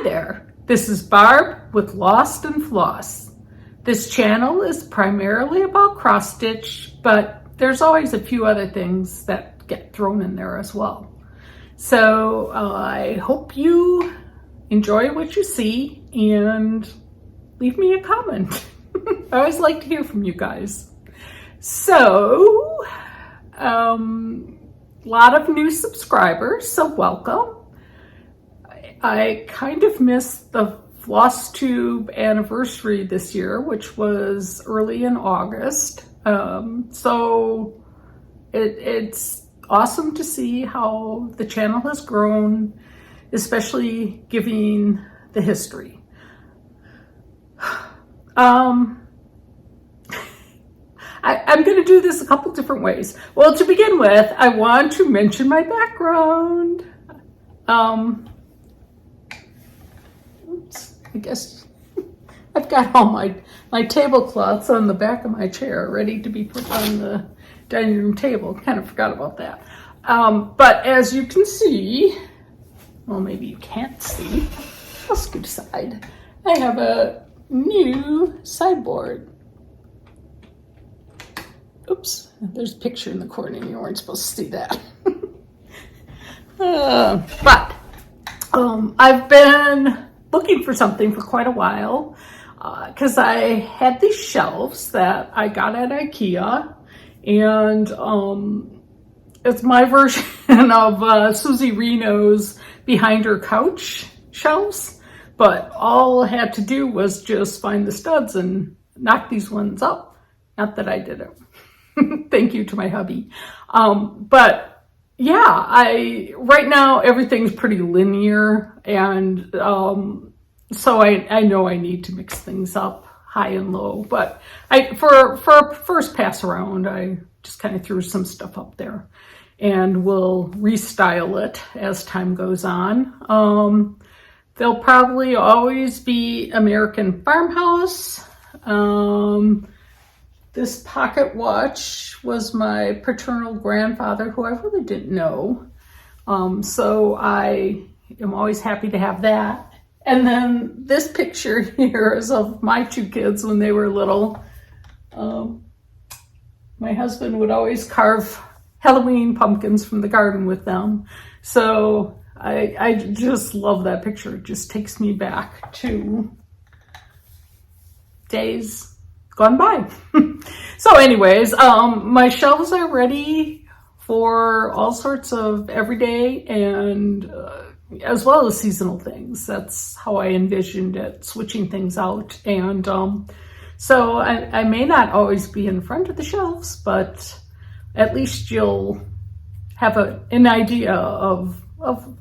there, this is Barb with Lost and Floss. This channel is primarily about cross stitch, but there's always a few other things that get thrown in there as well. So I hope you enjoy what you see and leave me a comment. I always like to hear from you guys. So, lot of new subscribers, so welcome. I kind of missed the FlossTube anniversary this year, which was early in August. So it's awesome to see how the channel has grown, especially giving the history. I'm going to do this a couple different ways. Well, to begin with, I want to mention my background. Oops, I guess I've got all my tablecloths on the back of my chair ready to be put on the dining room table. Kind of forgot about that. But as you can see, well, maybe you can't see. I'll scoot aside. I have a new sideboard. Oops, there's a picture in the corner. You weren't supposed to see that. But I've been looking for something for quite a while because I had these shelves that I got at IKEA, and it's my version of Suzy Reno's behind her couch shelves, but all I had to do was just find the studs and knock these ones up. Not that I did it. Thank you to my hubby. But yeah, right now everything's pretty linear, and so I know I need to mix things up high and low. But for a first pass around, I just kind of threw some stuff up there, and we'll restyle it as time goes on. There'll probably always be American Farmhouse. This pocket watch was my paternal grandfather, who I really didn't know. So I am always happy to have that. And then this picture here is of my two kids when they were little. My husband would always carve Halloween pumpkins from the garden with them. So I just love that picture. It just takes me back to days gone by. So anyways, my shelves are ready for all sorts of everyday and as well as seasonal things. That's how I envisioned it, switching things out. And so I may not always be in front of the shelves, but at least you'll have an idea of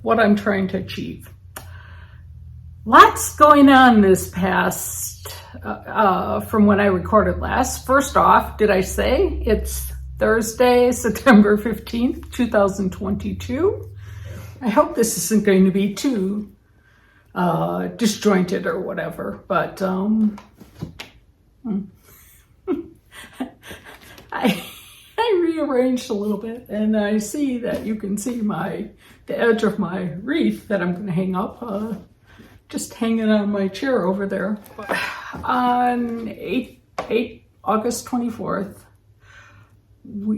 what I'm trying to achieve. Lots going on this past from when I recorded last. First off, did I say it's Thursday, September 15th, 2022? I hope this isn't going to be too disjointed or whatever, but I rearranged a little bit, and I see that you can see the edge of my wreath that I'm going to hang up. Just hanging on my chair over there. On August 24th,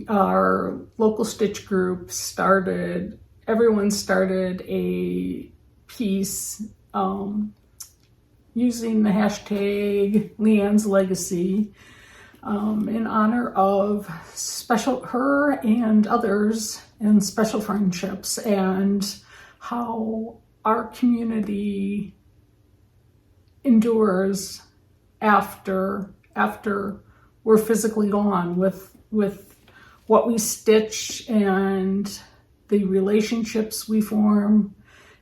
our local stitch group everyone started a piece using the hashtag Leanne's Legacy in honor of her and others and special friendships, and how our community endures after we're physically gone, with what we stitch and the relationships we form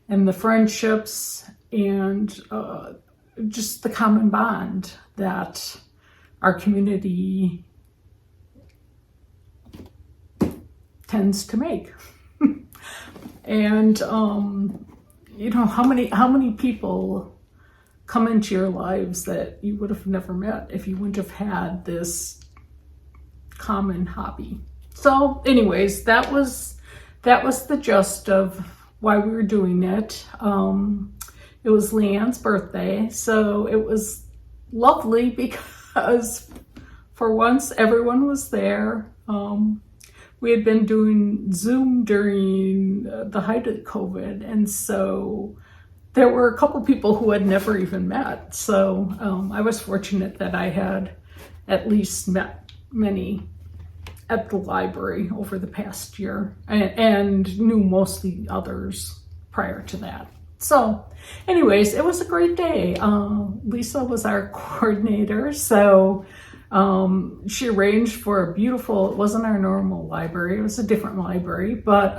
and the friendships and just the common bond that our community tends to make. And you know, how many people come into your lives that you would have never met if you wouldn't have had this common hobby. So anyways, that was the gist of why we were doing it. it was Leanne's birthday, so it was lovely because for once everyone was there. We had been doing Zoom during the height of COVID, and so there were a couple people who had never even met. So I was fortunate that I had at least met many at the library over the past year, and knew most of the others prior to that. So anyways, it was a great day. Lisa was our coordinator, so she arranged for a beautiful, it wasn't our normal library, it was a different library, but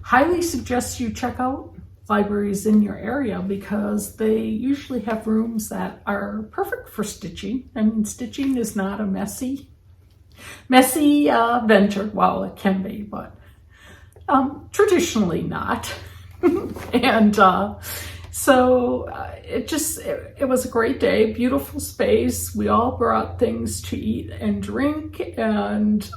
highly suggest you check out libraries in your area because they usually have rooms that are perfect for stitching. I mean, stitching is not a messy venture. Well, it can be, but traditionally not. And so it was a great day, beautiful space. We all brought things to eat and drink and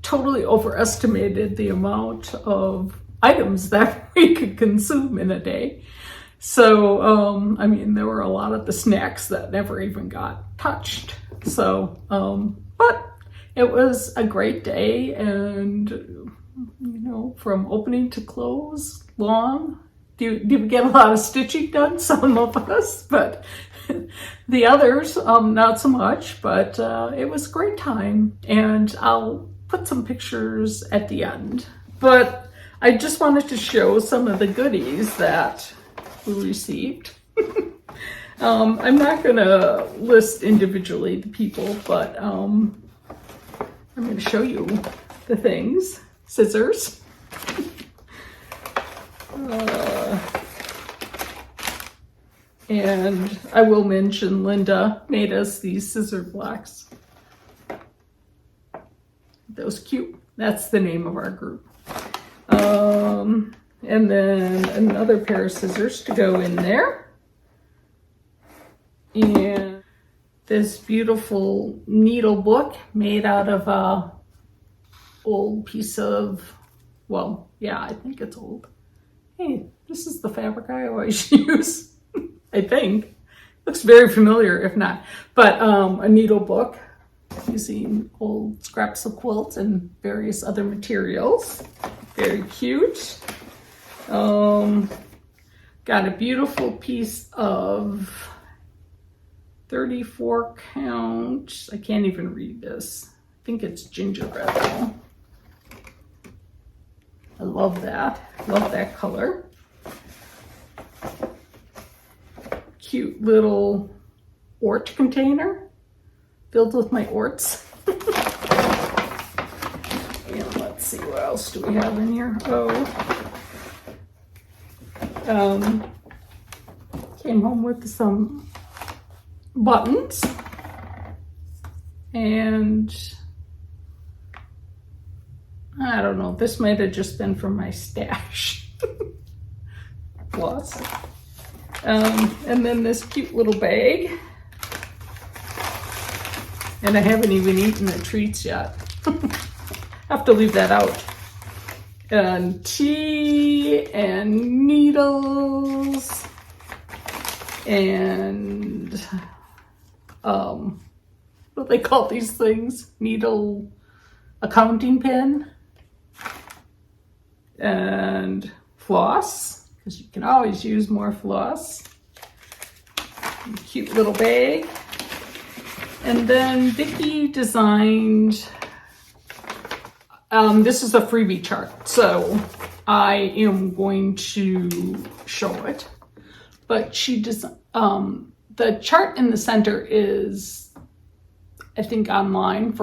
totally overestimated the amount of items that we could consume in a day. So, I mean, there were a lot of the snacks that never even got touched. So, but it was a great day, and, you know, from opening to close, long. Did we get a lot of stitching done? Some of us, but the others, not so much, but it was a great time, and I'll put some pictures at the end. But I just wanted to show some of the goodies that we received. I'm not gonna list individually the people, but I'm gonna show you the things. Scissors. And I will mention Linda made us these scissor blocks. Those cute. That's the name of our group. And then another pair of scissors to go in there. And this beautiful needle book made out of a old piece of, well, yeah, I think it's old. Hey, this is the fabric I always use, I think. Looks very familiar, if not. But a needle book using old scraps of quilts and various other materials. Very cute. Got a beautiful piece of 34 count. I can't even read this. I think it's gingerbread though. I love that. Love that color. Cute little ort container filled with my orts. And let's see, what else do we have in here? Came home with some buttons and I don't know, this might have just been from my stash. Floss. And then this cute little bag. And I haven't even eaten the treats yet. Have to leave that out. And tea and needles and what do they call these things? Needle accounting pen and floss, because you can always use more floss. Cute little bag. And then Vicki designed, this is a freebie chart, so I am going to show it. But she the chart in the center is, I think, online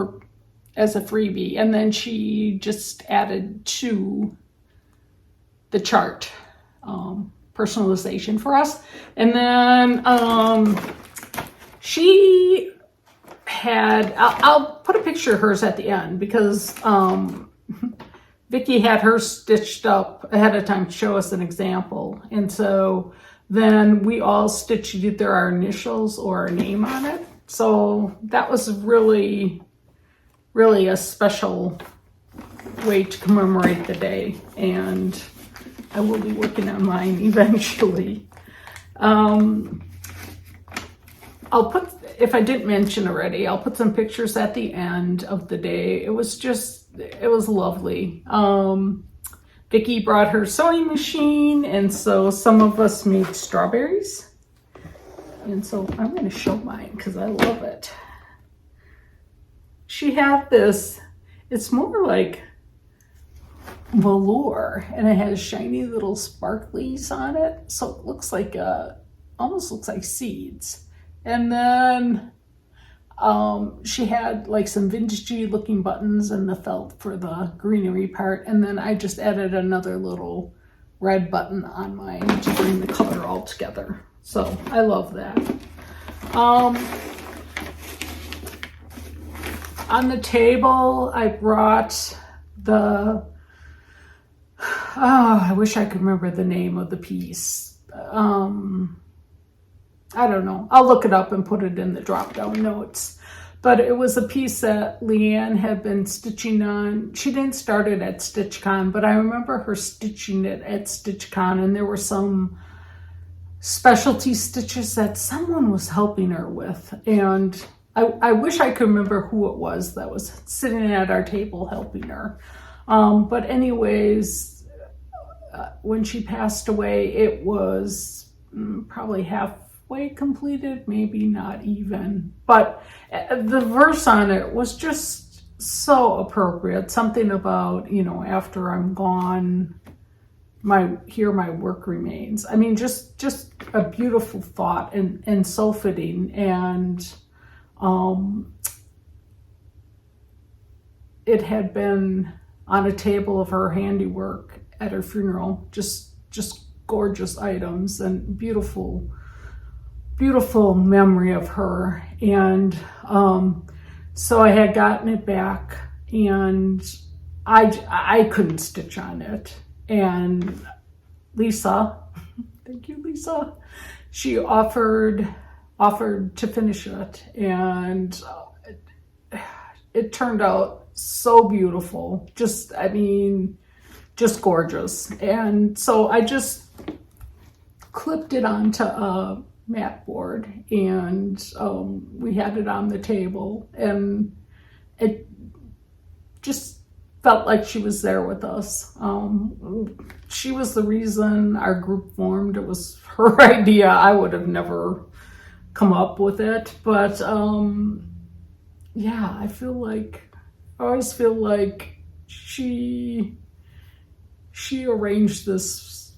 as a freebie, and then she just added to the chart personalization for us. And then she had, I'll put a picture of hers at the end because Vicki had hers stitched up ahead of time to show us an example. And so then we all stitched either our initials or our name on it. So that was really, really a special way to commemorate the day. And I will be working on mine eventually. I'll put, if I didn't mention already, I'll put some pictures at the end of the day. It was lovely. Vicki brought her sewing machine, and so some of us made strawberries. And so I'm going to show mine because I love it. She had this, it's more like velour, and it has shiny little sparklies on it. So it looks like almost looks like seeds. And then she had like some vintagey looking buttons and the felt for the greenery part. And then I just added another little red button on mine to bring the color all together. So I love that. On the table, I brought the, I wish I could remember the name of the piece. I don't know. I'll look it up and put it in the drop-down notes. But it was a piece that Leanne had been stitching on. She didn't start it at StitchCon, but I remember her stitching it at StitchCon, and there were some specialty stitches that someone was helping her with. And I wish I could remember who it was that was sitting at our table helping her. But anyways, when she passed away, it was probably halfway completed, maybe not even. But the verse on it was just so appropriate. Something about, you know, after I'm gone, here my work remains. I mean, just a beautiful thought and so fitting. And it had been on a table of her handiwork at her funeral, just gorgeous items and beautiful memory of her. And so I had gotten it back, and I couldn't stitch on it. And Lisa, thank you, Lisa, she offered to finish it, and it turned out so beautiful. Just gorgeous. And so I just clipped it onto a mat board, and we had it on the table, and it just felt like she was there with us. She was the reason our group formed. It was her idea. I would have never come up with it, but yeah, I always feel like she arranged this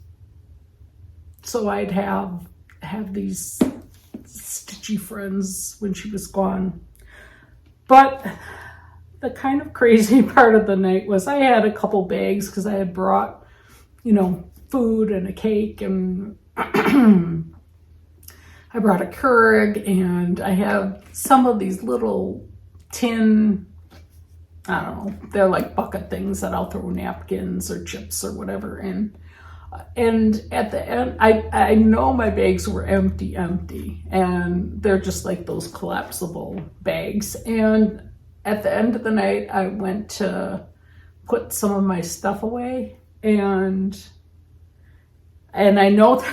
so I'd have these stitchy friends when she was gone. But the kind of crazy part of the night was I had a couple bags because I had brought, you know, food and a cake, and I brought a Keurig, and I have some of these little tin, I don't know, they're like bucket things that I'll throw napkins or chips or whatever in. And at the end, I know my bags were empty, and they're just like those collapsible bags. And at the end of the night, I went to put some of my stuff away, and I know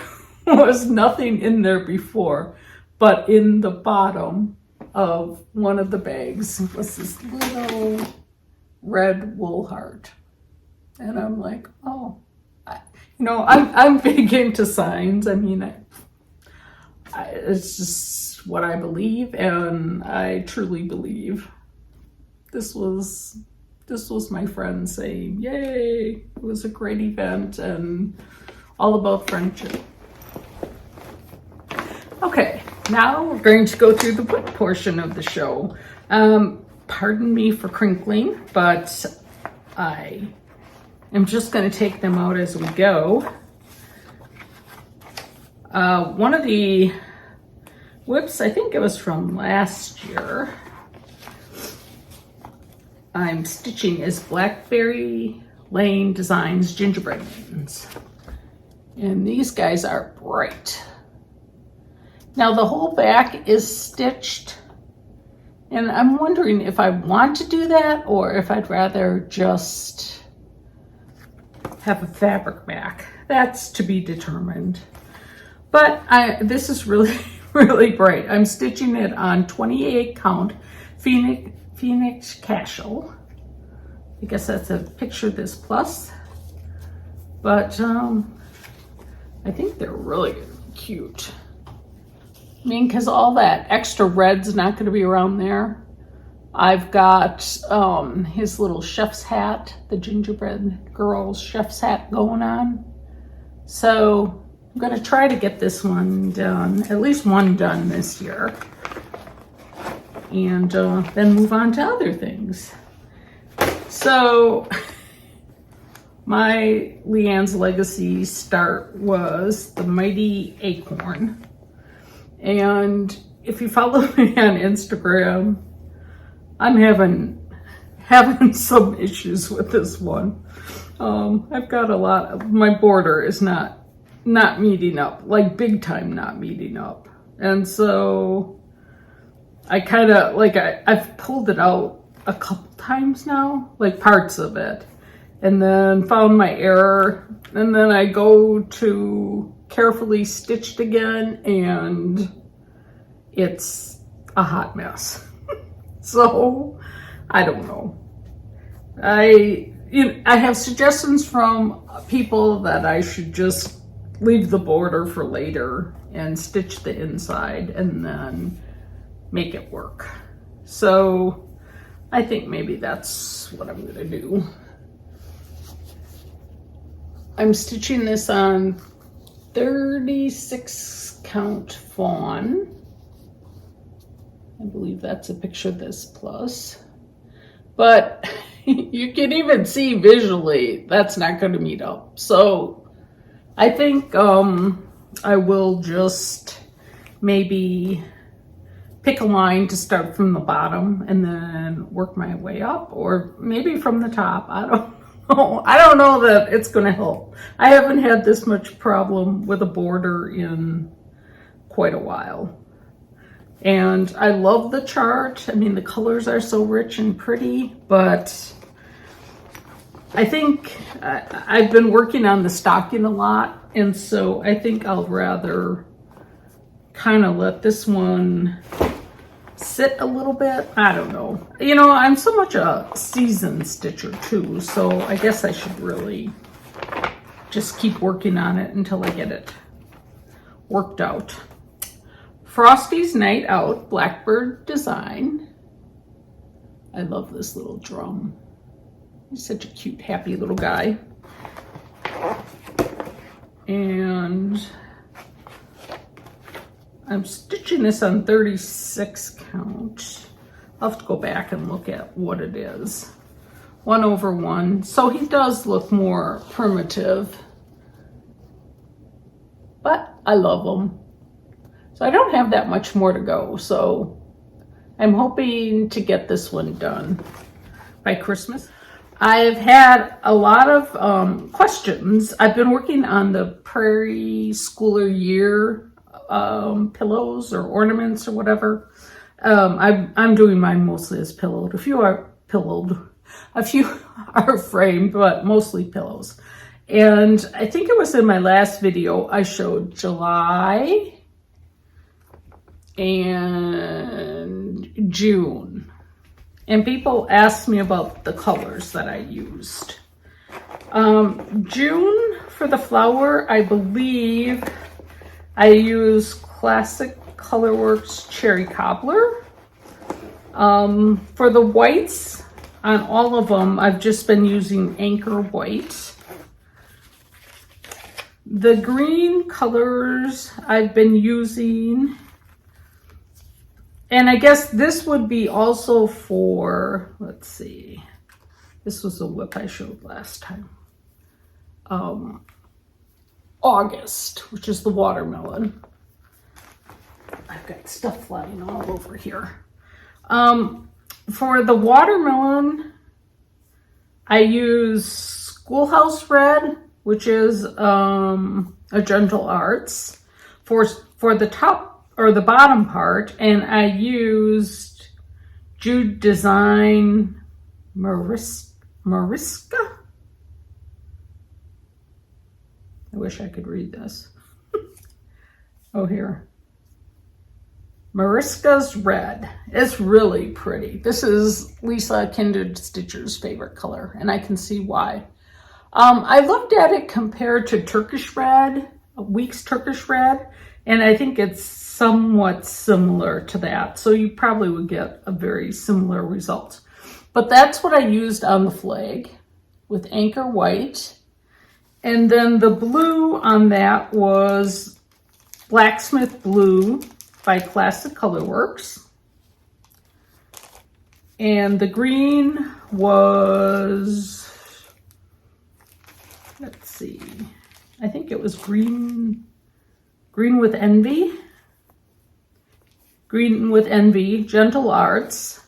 there was nothing in there before, but in the bottom of one of the bags was this little red wool heart. And I'm like, oh, I'm big into signs. I mean, it's just what I believe, and I truly believe. This was my friend saying, yay, it was a great event and all about friendship. Okay, now we're going to go through the book portion of the show. Pardon me for crinkling, but I am just going to take them out as we go. One of the whips, I think it was from last year, I'm stitching is Blackberry Lane Designs Gingerbread Mittens. And these guys are bright. Now the whole back is stitched, and I'm wondering if I want to do that or if I'd rather just have a fabric back. That's to be determined. But this is really, really bright. I'm stitching it on 28 count Phoenix Cashel. I guess that's a picture of this plus. But I think they're really cute. I mean, because all that extra red's not going to be around there. I've got his little chef's hat, the gingerbread girl's chef's hat going on. So I'm going to try to get this one done, at least one done this year. And then move on to other things. So my Leanne's Legacy start was the Mighty Acorn. And if you follow me on Instagram, I'm having some issues with this one. I've got a lot of, my border is not meeting up, like big time not meeting up. And so I kind of, like I've pulled it out a couple times now, like parts of it, and then found my error, and then I go to carefully stitched again, and it's a hot mess. So I don't know. I have suggestions from people that I should just leave the border for later and stitch the inside and then make it work. So I think maybe that's what I'm gonna do. I'm stitching this on 36 count fawn. I believe that's a picture of this plus. But you can even see visually that's not going to meet up. So I think I will just maybe pick a line to start from the bottom and then work my way up, or maybe from the top. I don't know. I don't know that it's going to help. I haven't had this much problem with a border in quite a while. And I love the chart. I mean, the colors are so rich and pretty, but I think I've been working on the stocking a lot. And so I think I'll rather kind of let this one sit a little bit. I don't know. You know, I'm so much a seasoned stitcher too. So I guess I should really just keep working on it until I get it worked out. Frosty's Night Out Blackbird design. I love this little drum. He's such a cute, happy little guy. And I'm stitching this on 36 count. I'll have to go back and look at what it is. 1/1. So he does look more primitive, but I love him. So I don't have that much more to go, so I'm hoping to get this one done by Christmas. I've had a lot of questions. I've been working on the Prairie Schooler Year pillows or ornaments or whatever. I'm doing mine mostly as pillowed. A few are pillowed, a few are framed, but mostly pillows. And I think it was in my last video I showed July and June, and people asked me about the colors that I used. June for the flower, I believe I used Classic Colorworks Cherry Cobbler. For the whites on all of them, I've just been using Anchor White. The green colors I've been using, and I guess this would be also for, let's see, this was the whip I showed last time. August, which is the watermelon. I've got stuff flying all over here. For the watermelon, I use Schoolhouse Red, which is a Gentle Arts for the top or the bottom part, and I used Jude Design Mariska. I wish I could read this. Oh, here. Mariska's Red. It's really pretty. This is Lisa Kindred Stitcher's favorite color, and I can see why. I looked at it compared to Turkish Red, Week's Turkish Red, and I think it's somewhat similar to that. So you probably would get a very similar result. But that's what I used on the flag with Anchor White. And then the blue on that was Blacksmith Blue by Classic Colorworks. And the green was, let's see, I think it was Green with Envy. Green with Envy, Gentle Arts.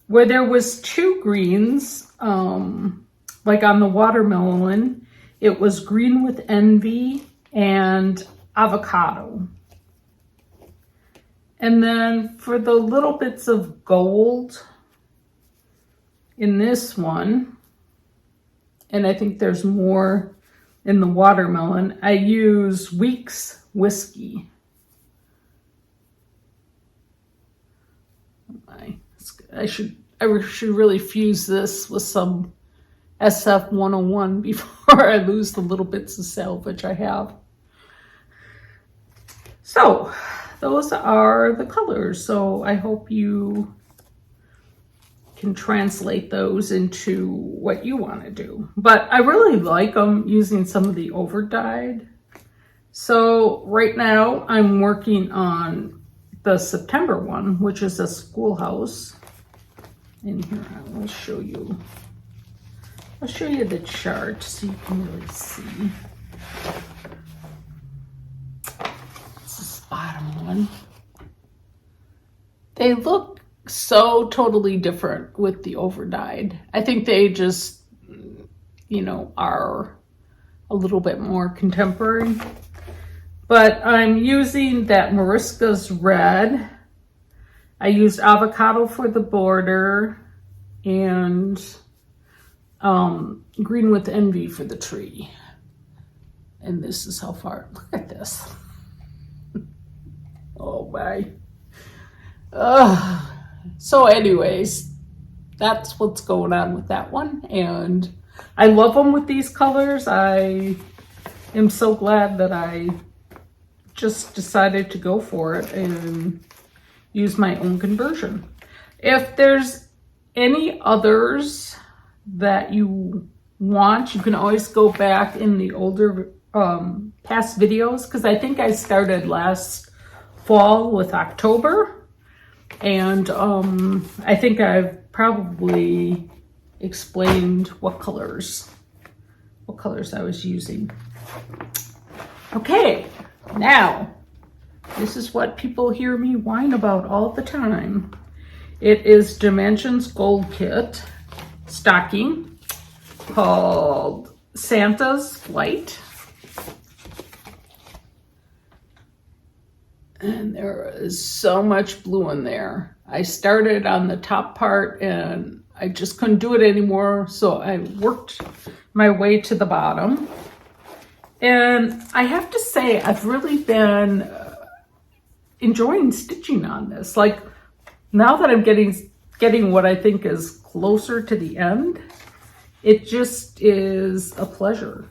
Where there was two greens, like on the watermelon, it was Green with Envy and Avocado. And then for the little bits of gold in this one, and I think there's more in the watermelon, I use Week's Whiskey. I should really fuse this with some SF 101 before I lose the little bits of salvage I have. So those are the colors. So I hope you can translate those into what you want to do. But I really like them using some of the overdyed. So right now I'm working on the September one, which is a schoolhouse. And here I will show you. I'll show you the chart so you can really see. It's this bottom one. They look so totally different with the overdyed. I think they just, you know, are a little bit more contemporary. But I'm using that Mariska's Red. I used Avocado for the border and Green with Envy for the tree. And this is how far, look at this. Oh my. So anyways, that's what's going on with that one. And I love them with these colors. I am so glad that I just decided to go for it and use my own conversion. If there's any others that you want, you can always go back in the older past videos, because I think I started last fall with October, and I think I've probably explained what colors I was using. Okay, now this is what people hear me whine about all the time. It is Dimensions Gold Kit stocking called Santa's Flight. And there is so much blue in there. I started on the top part and I just couldn't do it anymore. So I worked my way to the bottom. And I have to say, I've really been enjoying stitching on this. Like, now that I'm getting what I think is closer to the end, it just is a pleasure.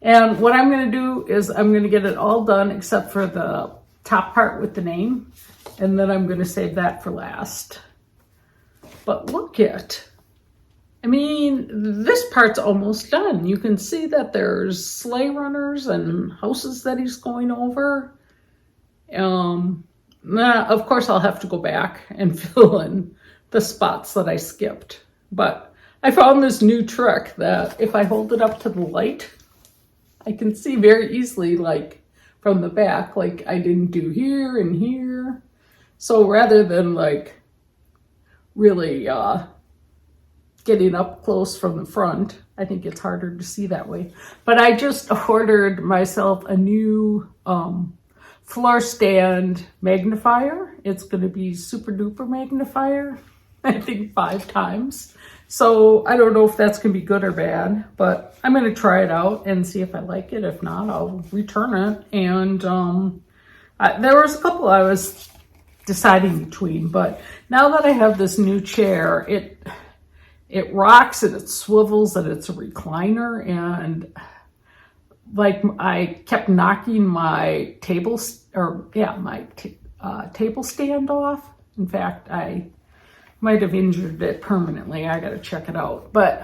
And what I'm going to do is I'm going to get it all done except for the top part with the name, and then I'm going to save that for last. But look at, I mean, this part's almost done. You can see that there's sleigh runners and houses that he's going over. Of course, I'll have to go back and fill in the spots that I skipped. But I found this new trick that if I hold it up to the light, I can see very easily, like from the back, like I didn't do here and here. So rather than like really getting up close from the front, I think it's harder to see that way. But I just ordered myself a new floor stand magnifier. It's going to be super duper magnifier, I think 5 times. So I don't know if that's going to be good or bad, but I'm going to try it out and see if I like it. If not, I'll return it and There was a couple I was deciding between, but now that I have this new chair, it rocks and it swivels and it's a recliner, and like I kept knocking my table table stand off. In fact, I might have injured it permanently. I gotta check it out. But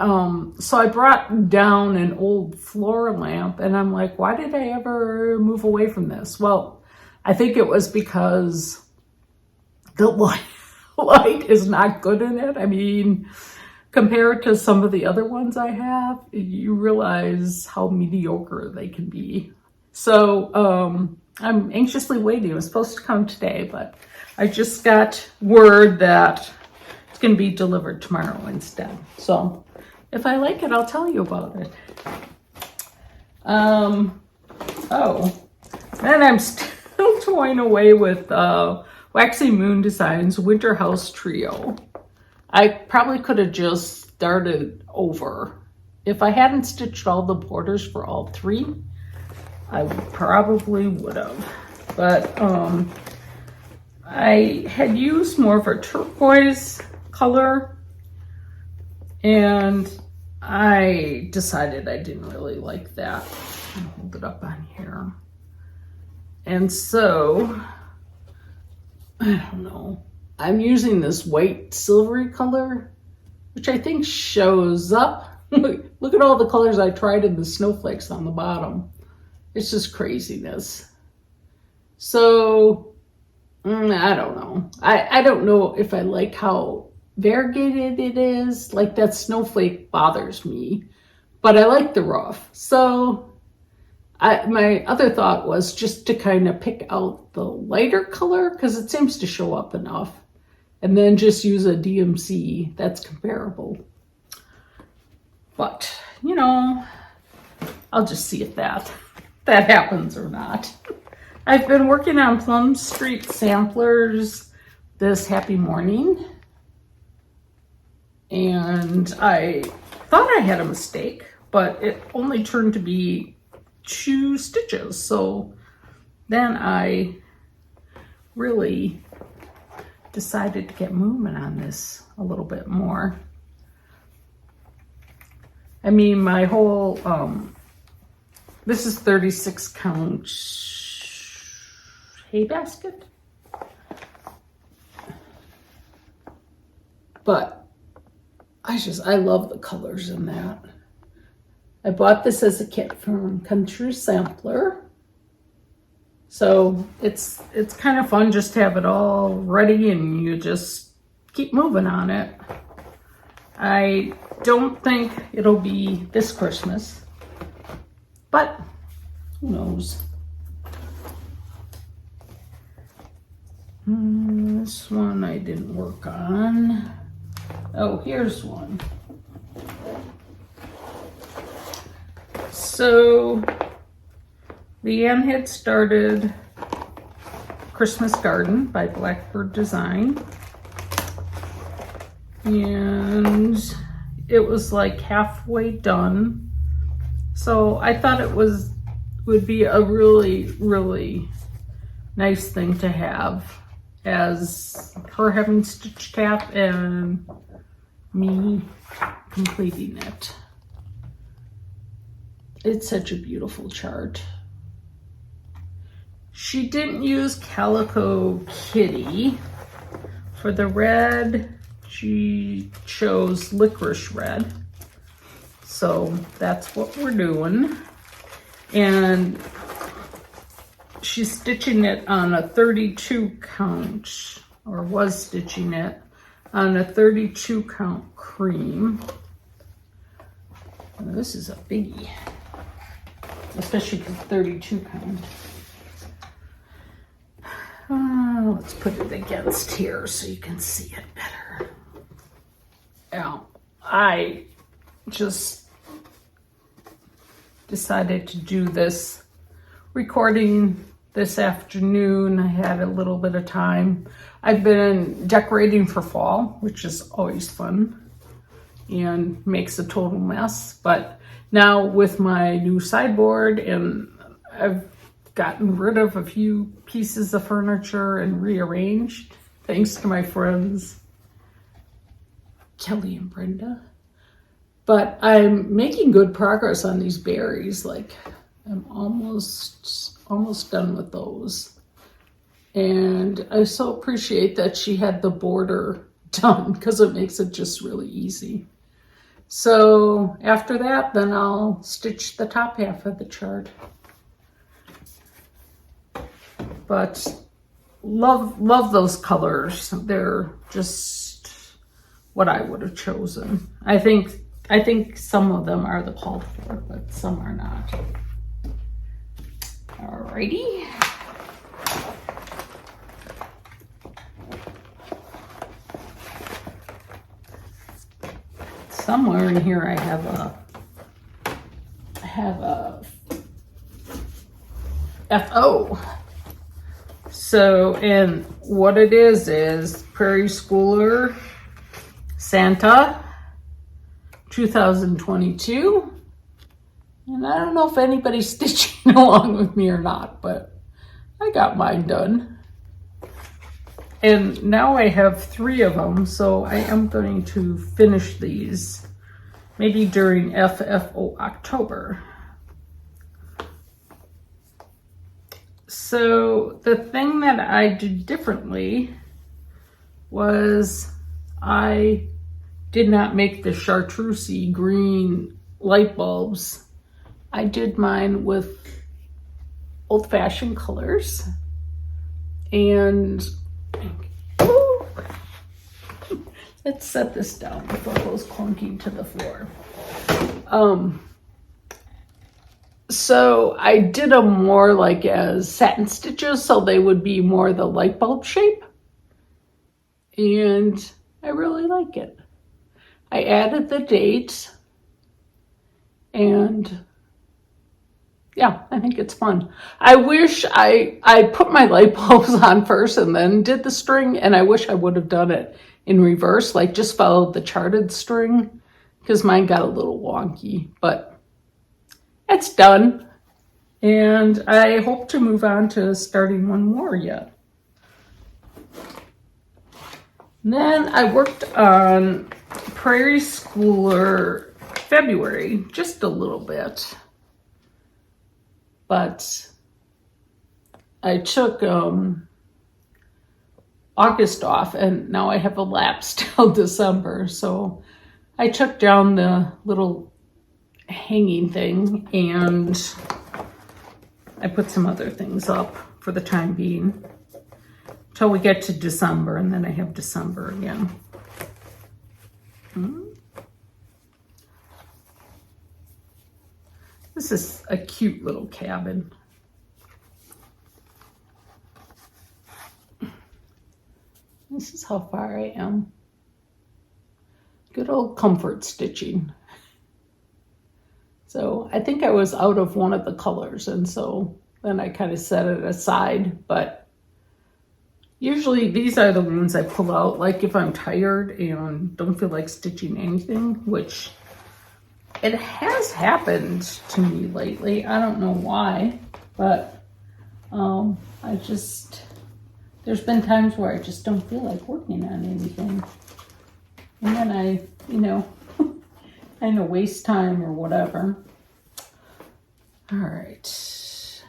so I brought down an old floor lamp, and I'm like, why did I ever move away from this? Well, I think it was because the light is not good in it. I mean, compared to some of the other ones I have, you realize how mediocre they can be. So I'm anxiously waiting. It was supposed to come today, but I just got word that it's going to be delivered tomorrow instead. So if I like it, I'll tell you about it. Then I'm still toying away with Waxy Moon Designs Winter House Trio. I probably could have just started over. If I hadn't stitched all the borders for all three, I probably would have. But I had used more of a turquoise color, and I decided I didn't really like that. I'll hold it up on here. And so, I don't know. I'm using this white silvery color, which I think shows up. Look at all the colors I tried in the snowflakes on the bottom. It's just craziness. So, I don't know. I don't know if I like how variegated it is. Like, that snowflake bothers me, but I like the rough. So my other thought was just to kind of pick out the lighter color, because it seems to show up enough, and then just use a DMC that's comparable. But, you know, I'll just see if that happens or not. I've been working on Plum Street samplers this happy morning, and I thought I had a mistake, but it only turned to be 2 stitches. So then I really decided to get moving on this a little bit more. I mean, my whole, this is 36 count hay basket. But I love the colors in that. I bought this as a kit from Country Sampler. So it's kind of fun just to have it all ready and you just keep moving on it. I don't think it'll be this Christmas, but who knows? This one I didn't work on. Oh, here's one. So Leanne had started Christmas Garden by Blackbird Design, and it was like halfway done. So I thought it would be a really, really nice thing to have, as her having stitch tap and me completing it. It's such a beautiful chart. She didn't use Calico Kitty. For the red, she chose Licorice Red. So that's what we're doing. And she's stitching it on a 32 count, or was stitching it on a 32 count cream. Well, this is a biggie, especially for 32 count. Let's put it against here so you can see it better. Yeah, I just decided to do this recording this afternoon. I had a little bit of time. I've been decorating for fall, which is always fun and makes a total mess. But now with my new sideboard, and I've gotten rid of a few pieces of furniture and rearranged, thanks to my friends Kelly and Brenda. But I'm making good progress on these berries. Like, I'm almost done with those. And I so appreciate that she had the border done, because it makes it just really easy. So after that, then I'll stitch the top half of the chart. But love those colors. They're just what I would have chosen. I think some of them are the called for, but some are not. Alrighty. Somewhere in here I have a FO. So, and what it is Prairie Schooler Santa 2022. And I don't know if anybody's stitching along with me or not, but I got mine done. And now I have 3 of them, so I am going to finish these maybe during FFO October. So the thing that I did differently was I did not make the chartreusey green light bulbs. I did mine with old-fashioned colors. And let's set this down before it goes clunking to the floor. So I did them more like as satin stitches, so they would be more the light bulb shape. And I really like it. I added the date, and yeah, I think it's fun. I wish I put my light bulbs on first and then did the string, and I wish I would have done it in reverse, like just followed the charted string, because mine got a little wonky, but it's done. And I hope to move on to starting one more yet. And then I worked on Prairie Schooler February, just a little bit. But I took August off, and now I have a lapse till December. So I took down the little hanging thing, and I put some other things up for the time being till we get to December, and then I have December again. This is a cute little cabin. This is how far I am. Good old comfort stitching. So I think I was out of one of the colors, and so then I kind of set it aside. But usually these are the ones I pull out, like if I'm tired and don't feel like stitching anything, which it has happened to me lately. I don't know why, but there's been times where I just don't feel like working on anything. And then I kind of waste time or whatever. All right.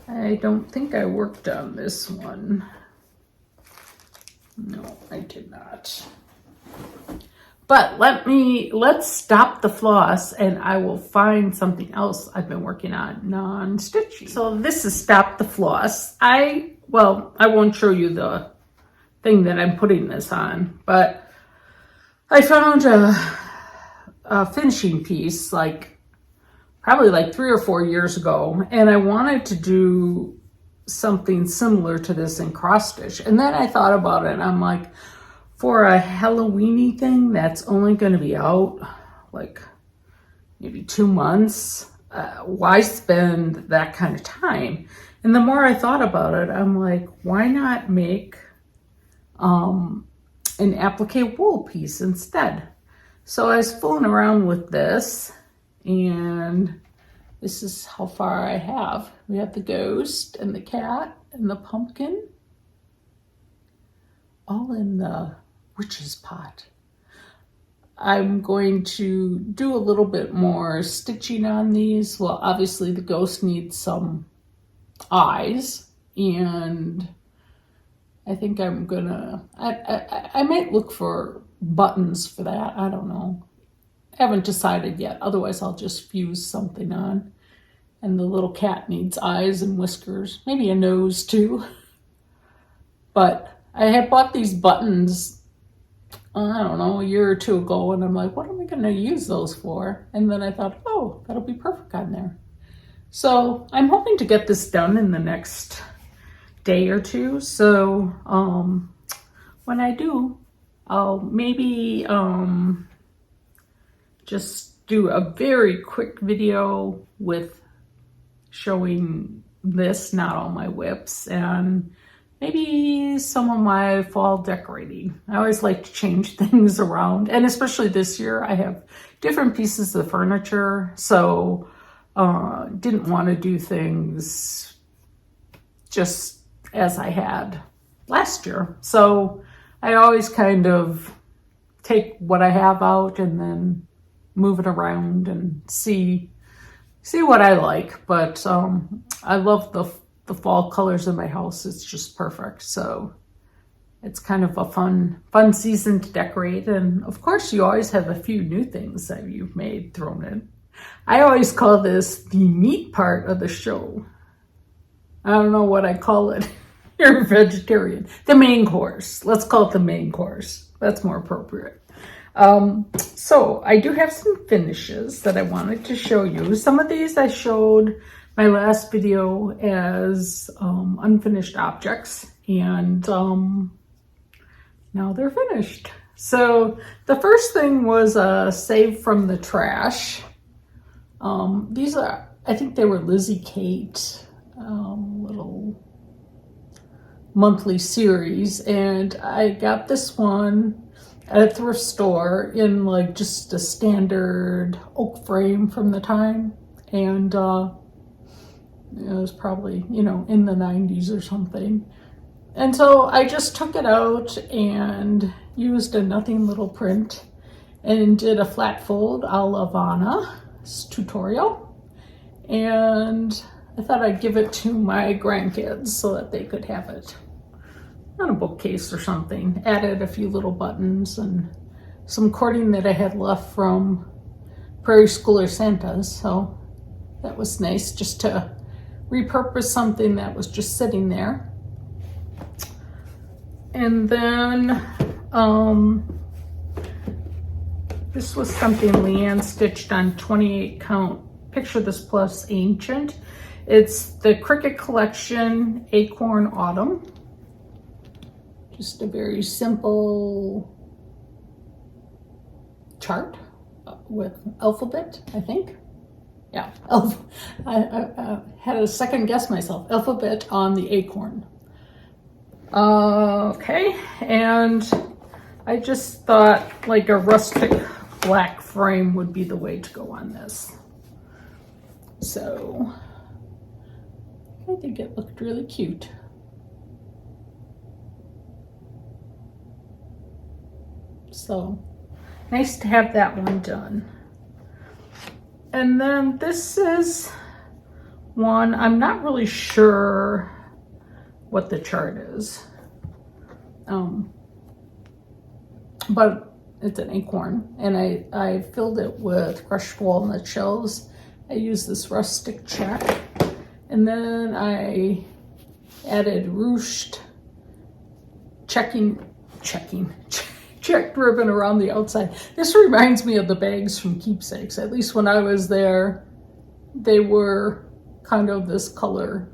I don't think I worked on this one. No, I did not. But let's stop the floss, and I will find something else I've been working on non-stitching. So this is Stop the Floss. I won't show you the thing that I'm putting this on, but I found a finishing piece probably like 3 or 4 years ago, and I wanted to do something similar to this in cross stitch. And then I thought about it, and I'm like, for a Halloween-y thing that's only going to be out like maybe 2 months, why spend that kind of time? And the more I thought about it, I'm like, why not make an applique wool piece instead? So I was fooling around with this, and this is how far I have. We have the ghost and the cat and the pumpkin all in the witch's pot. I'm going to do a little bit more stitching on these. Well, obviously the ghost needs some eyes, and I think I'm gonna, I might look for buttons for that. I don't know. I haven't decided yet. Otherwise I'll just fuse something on. And the little cat needs eyes and whiskers, maybe a nose too. But I had bought these buttons, I don't know, a year or two ago, and I'm like, what am I going to use those for? And then I thought, oh, that'll be perfect on there. So I'm hoping to get this done in the next day or two. So when I do, I'll maybe just do a very quick video with showing this, not all my whips, and maybe some of my fall decorating. I always like to change things around, and especially this year I have different pieces of furniture, so didn't want to do things just as I had last year. So I always kind of take what I have out and then move it around and see what I like. But I love the fall colors in my house. It's just perfect. So it's kind of a fun season to decorate. And of course you always have a few new things that you've made thrown in. I always call this the meat part of the show. I don't know what I call it. You're a vegetarian. The main course. Let's call it the main course. That's more appropriate. So I do have some finishes that I wanted to show you. Some of these I showed my last video as unfinished objects, and now they're finished. So the first thing was a save from the trash. These are, I think they were Lizzie Kate little monthly series, and I got this one at a thrift store in like just a standard oak frame from the time, and it was probably, you know, in the 90s or something. And so I just took it out and used a nothing little print and did a flat fold a la Vonna's tutorial. And I thought I'd give it to my grandkids so that they could have it on a bookcase or something. Added a few little buttons and some cording that I had left from Prairie Schooler Santas. So that was nice, just to repurpose something that was just sitting there. And then this was something Leanne stitched on 28 count Picture This Plus Ancient. It's the Cricket Collection Acorn Autumn. Just a very simple chart with alphabet, I think. Yeah, I had a second guess myself. Alphabet on the acorn. Okay, and I just thought like a rustic black frame would be the way to go on this. So I think it looked really cute. So nice to have that one done. And then this is one, I'm not really sure what the chart is, but it's an acorn, and I filled it with crushed walnut shells. I used this rustic check, and then I added ruched checked ribbon around the outside. This reminds me of the bags from Keepsakes. At least when I was there, they were kind of this color,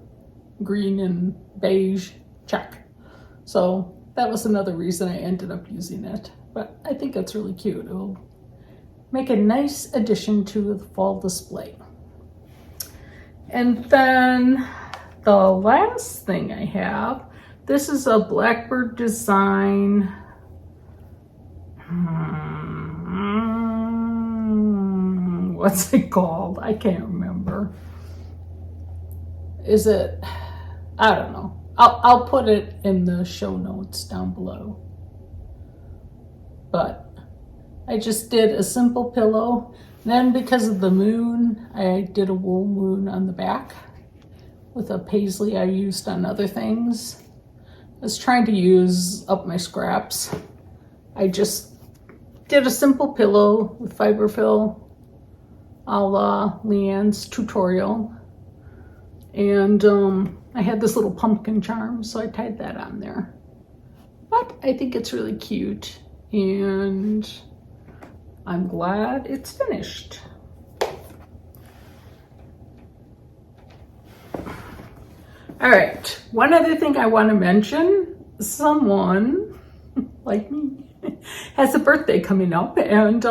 green and beige check. So that was another reason I ended up using it. But I think it's really cute. It'll make a nice addition to the fall display. And then the last thing I have, this is a Blackbird design. What's it called? I can't remember. or is it, I don't know. I'll put it in the show notes down below. But I just did a simple pillow. Then because of the moon, I did a wool moon on the back with a paisley I used on other things. I was trying to use up my scraps. I just did a simple pillow with fiberfill a la Leanne's tutorial. And I had this little pumpkin charm, so I tied that on there. But I think it's really cute, and I'm glad it's finished. All right, one other thing I want to mention, someone like me has a birthday coming up, and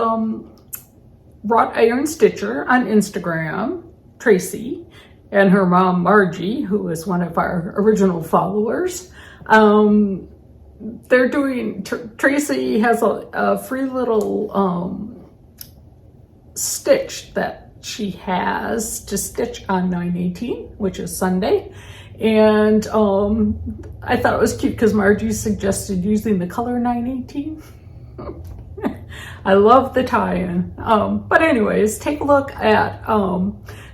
Wrought Iron Stitcher on Instagram, Tracy, and her mom, Margie, who is one of our original followers. They're doing, Tracy has a free little stitch that she has to stitch on 9/18, which is Sunday. And I thought it was cute because Margie suggested using the color 9/18. I love the tie-in. But anyways, take a look at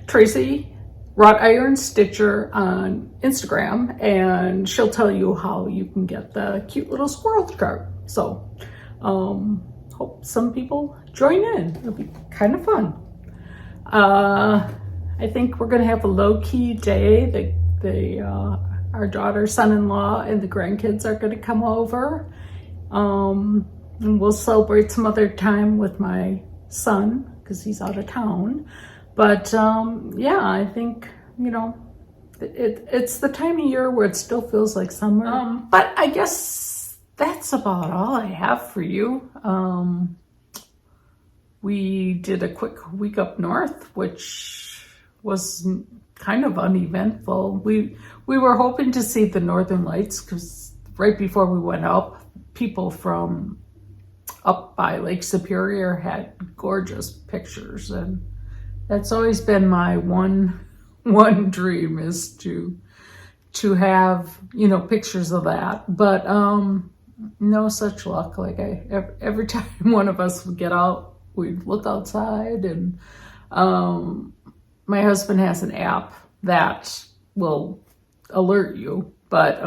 Tracy Wrought Iron Stitcher on Instagram, and she'll tell you how you can get the cute little squirrel card. So hope some people join in. It'll be kind of fun. I think we're gonna have a low-key day. Our daughter, son-in-law, and the grandkids are gonna come over. And we'll celebrate some other time with my son because he's out of town. But yeah, I think, you know, it's the time of year where it still feels like summer. But I guess that's about all I have for you. We did a quick week up north, which was kind of uneventful. We were hoping to see the Northern Lights because right before we went up, people from up by Lake Superior had gorgeous pictures, and that's always been my one dream is to have, you know, pictures of that. But no such luck. Like every time one of us would get out, we'd look outside, and my husband has an app that will alert you. But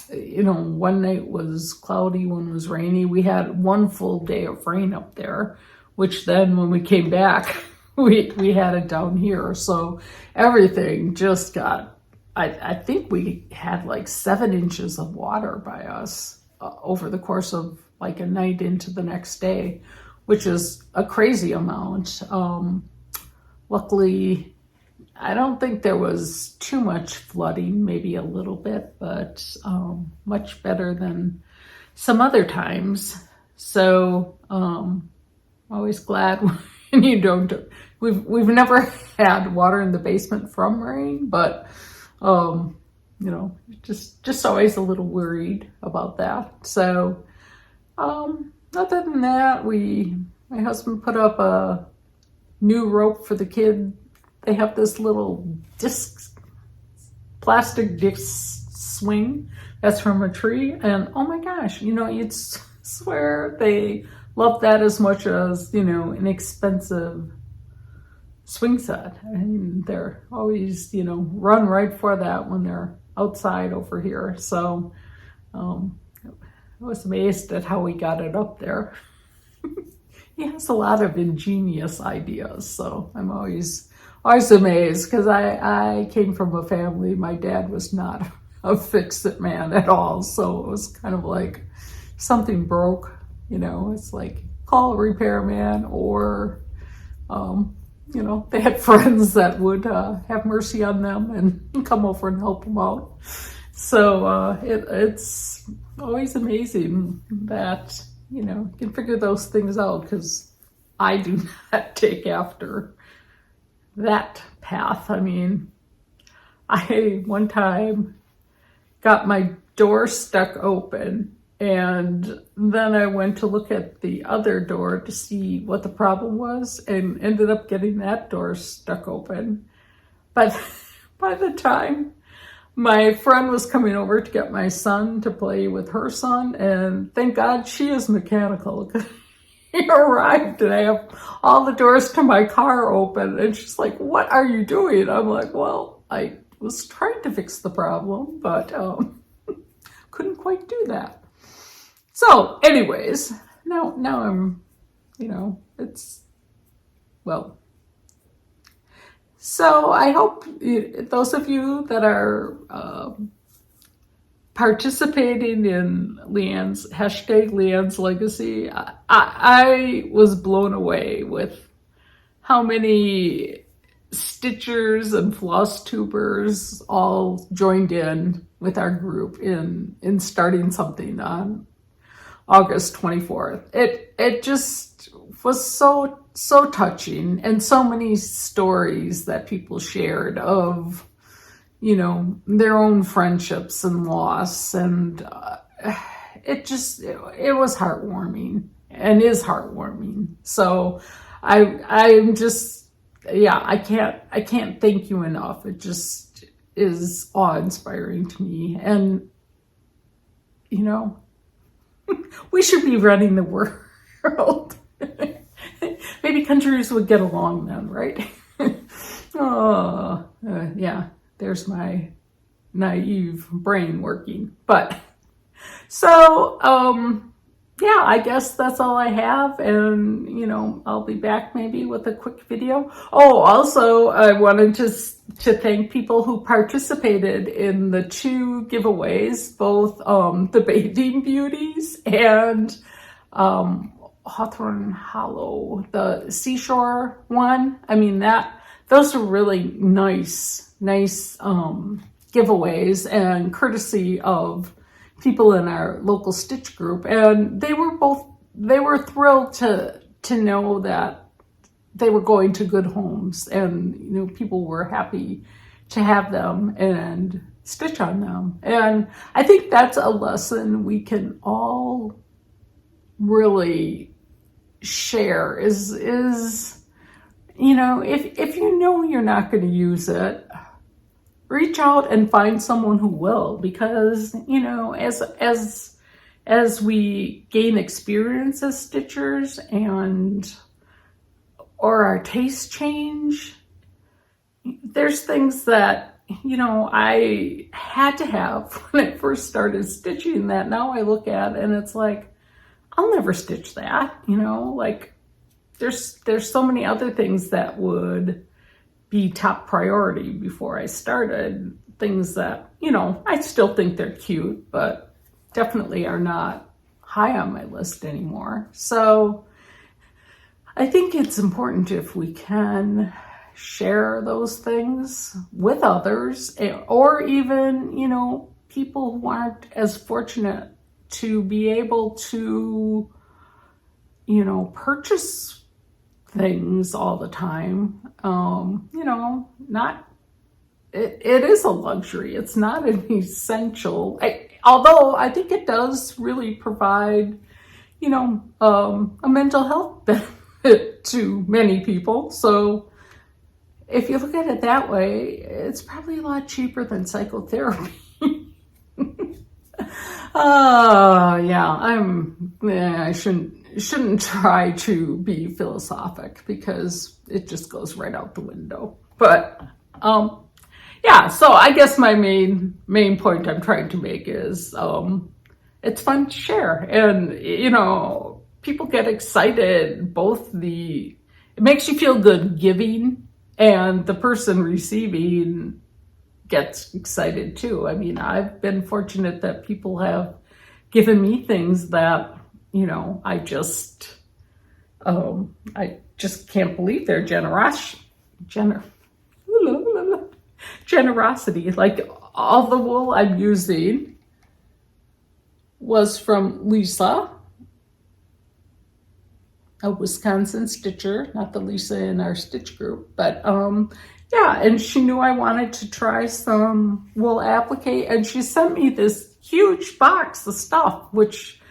you know, one night was cloudy, one was rainy. We had one full day of rain up there, which then when we came back, we had it down here. So everything just got, I think we had like 7 inches of water by us over the course of like a night into the next day, which is a crazy amount. Luckily, I don't think there was too much flooding, maybe a little bit, but much better than some other times. So always glad when you don't. We've never had water in the basement from rain, but you know, just always a little worried about that. So other than that, my husband put up a new rope for the kid. They have this little plastic disc swing that's from a tree, and oh my gosh, you know, you'd swear they love that as much as, you know, an expensive swing set. I mean, they're always, you know, run right for that when they're outside over here. So I was amazed at how we got it up there. He has a lot of ingenious ideas, so I'm always amazed because I came from a family, my dad was not a fix-it man at all, so it was kind of like something broke, you know, it's like call a repairman, or you know, they had friends that would have mercy on them and come over and help them out. So it's always amazing that, you know, you can figure those things out, because I do not take after that path. I mean, I one time got my door stuck open, and then I went to look at the other door to see what the problem was, and ended up getting that door stuck open. But by the time my friend was coming over to get my son to play with her son, and thank God she is mechanical. He arrived and I have all the doors to my car open, and she's like, "What are you doing?" I'm like, "Well, I was trying to fix the problem, but couldn't quite do that." So anyways, now I'm, it's, well. So I hope those of you that are participating in Leanne's legacy, I was blown away with how many Stitchers and FlossTubers all joined in with our group in starting something on August 24th. It just was so touching, and so many stories that people shared of, their own friendships and loss, and it was heartwarming and is heartwarming. So I'm just, I can't thank you enough. It just is awe-inspiring to me, and we should be running the world. Maybe countries would get along then, right? Yeah, there's my naive brain working. But so, yeah, I guess that's all I have. And, I'll be back maybe with a quick video. Oh, also, I wanted to thank people who participated in the 2 giveaways, both the Bathing Beauties and Hawthorne Hollow, the seashore one. I mean, those are really nice giveaways, and courtesy of people in our local Stitch group. And they were thrilled to know that they were going to good homes, and people were happy to have them and stitch on them. And I think that's a lesson we can all really share is if you're not going to use it, reach out and find someone who will, because as we gain experience as stitchers or our tastes change, there's things that I had to have when I first started stitching that now I look at and it's like, I'll never stitch that, like there's so many other things that would be top priority before I started, things that, I still think they're cute, but definitely are not high on my list anymore. So I think it's important, if we can, share those things with others, or even, people who aren't as fortunate to be able to, purchase things all the time. It is a luxury. It's not an essential, although I think it does really provide, a mental health benefit to many people. So if you look at it that way, it's probably a lot cheaper than psychotherapy. I shouldn't try to be philosophic, because it just goes right out the window. But so I guess my main point I'm trying to make is it's fun to share, and people get excited. It makes you feel good giving, and the person receiving gets excited too. I mean, I've been fortunate that people have given me things that, I just can't believe their generosity. Like, all the wool I'm using was from Lisa, a Wisconsin stitcher, not the Lisa in our stitch group, but and she knew I wanted to try some wool applique, and she sent me this huge box of stuff, which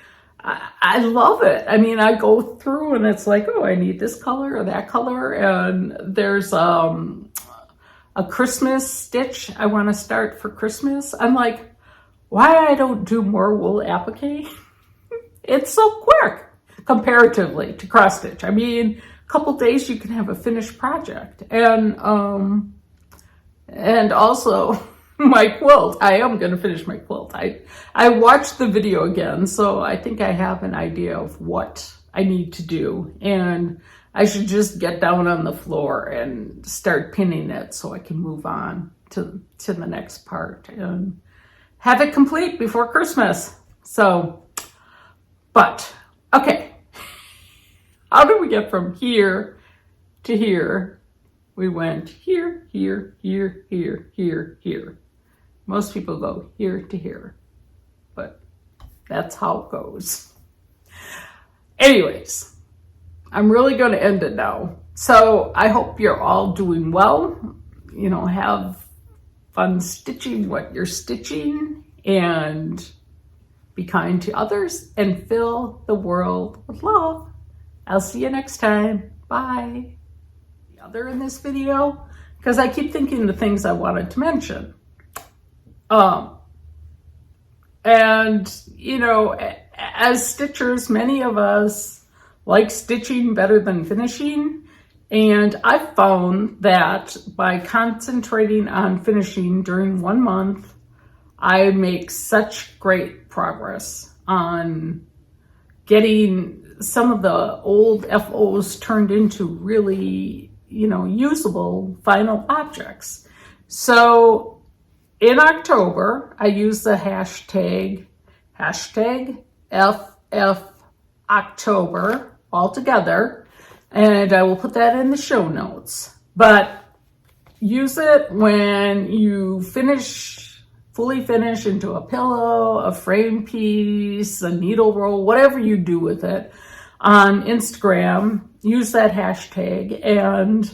I love it. I mean, I go through and it's like, oh, I need this color or that color, and there's a Christmas stitch I want to start for Christmas. I'm like, why I don't do more wool applique? It's so quick comparatively to cross stitch. I mean, a couple days you can have a finished project. And also my quilt. I am going to finish my quilt. I watched the video again, so I think I have an idea of what I need to do. And I should just get down on the floor and start pinning it so I can move on to the next part and have it complete before Christmas. So, but, okay. How did we get from here to here? We went here, here, here, here, here, here. Most people go here to here, but that's how it goes. Anyways, I'm really going to end it now. So I hope you're all doing well. You know, have fun stitching what you're stitching and be kind to others and fill the world with love. I'll see you next time. Bye. The other in this video, because I keep thinking the things I wanted to mention. And you know, as stitchers, many of us like stitching better than finishing. And I found that by concentrating on finishing during 1 month, I make such great progress on getting some of the old FOs turned into really, you know, usable final objects. So in October, I used the hashtag FFOctober all together, and I will put that in the show notes. But use it when you fully finish into a pillow, a frame piece, a needle roll, whatever you do with it on Instagram. Use that hashtag, and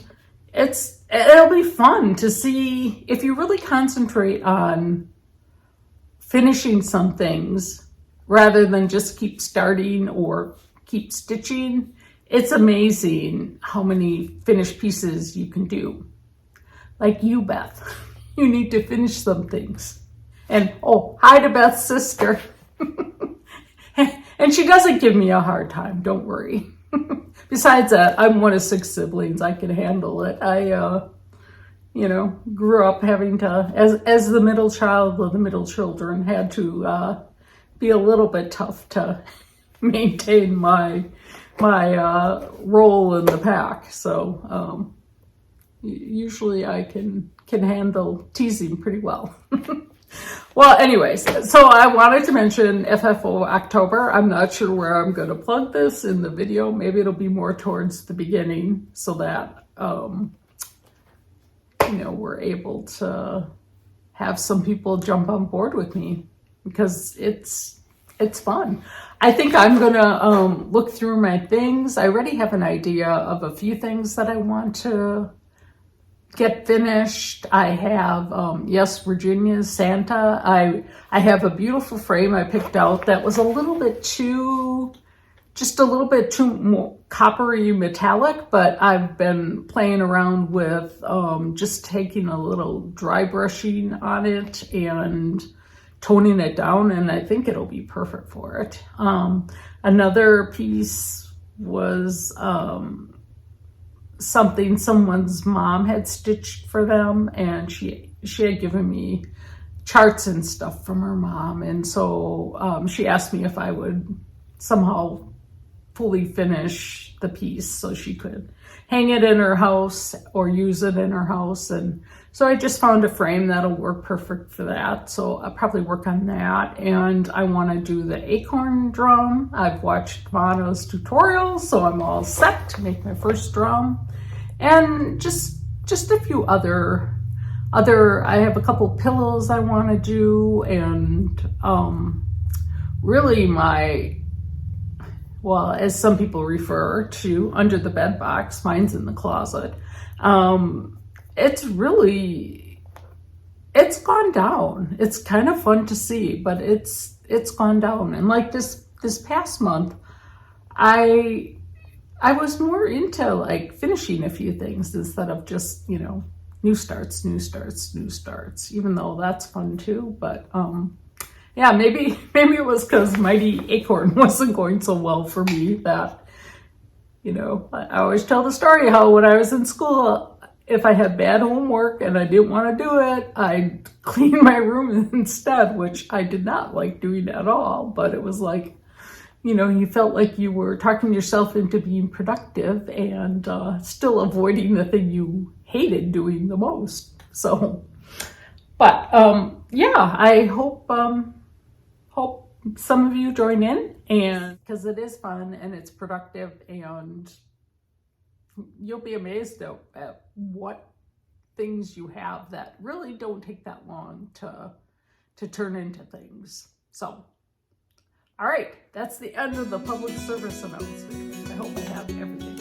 it'll be fun to see if you really concentrate on finishing some things rather than just keep starting or keep stitching. It's amazing how many finished pieces you can do. Like you, Beth, you need to finish some things. And oh, hi to Beth's sister. And she doesn't give me a hard time, don't worry. Besides that, I'm one of 6 siblings. I can handle it. I, you know, grew up having to, as the middle child of the middle children, had to be a little bit tough to maintain my role in the pack. So usually I can handle teasing pretty well. Well, anyways, so I wanted to mention FFO October. I'm not sure where I'm going to plug this in the video. Maybe it'll be more towards the beginning so that, you know, we're able to have some people jump on board with me because it's fun. I think I'm going to look through my things. I already have an idea of a few things that I want to get finished. I have, yes, Virginia's Santa. I have a beautiful frame I picked out that was a little bit too more coppery metallic, but I've been playing around with just taking a little dry brushing on it and toning it down, and I think it'll be perfect for it. Another piece was something someone's mom had stitched for them, and she had given me charts and stuff from her mom, and so she asked me if I would somehow fully finish the piece so she could hang it in her house or use it in her house. And so I just found a frame that'll work perfect for that, so I'll probably work on that. And I want to do the acorn drum. I've watched Vonna's tutorials, so I'm all set to make my first drum. And just a few other I have a couple pillows I want to do, and really well, as some people refer to, under the bed box. Mine's in the closet. It's gone down. It's kind of fun to see, but it's gone down. And like this past month, I was more into like finishing a few things instead of just, you know, new starts, new starts, new starts, even though that's fun too. But yeah, maybe it was because Mighty Acorn wasn't going so well for me that, you know, I always tell the story how when I was in school, if I had bad homework and I didn't want to do it, I'd clean my room instead, which I did not like doing at all. But it was like, you know, you felt like you were talking yourself into being productive and still avoiding the thing you hated doing the most. So, but yeah, I hope some of you join in, and because it is fun and it's productive, and you'll be amazed at what things you have that really don't take that long to turn into things. So, all right, that's the end of the public service announcement. I hope I have everything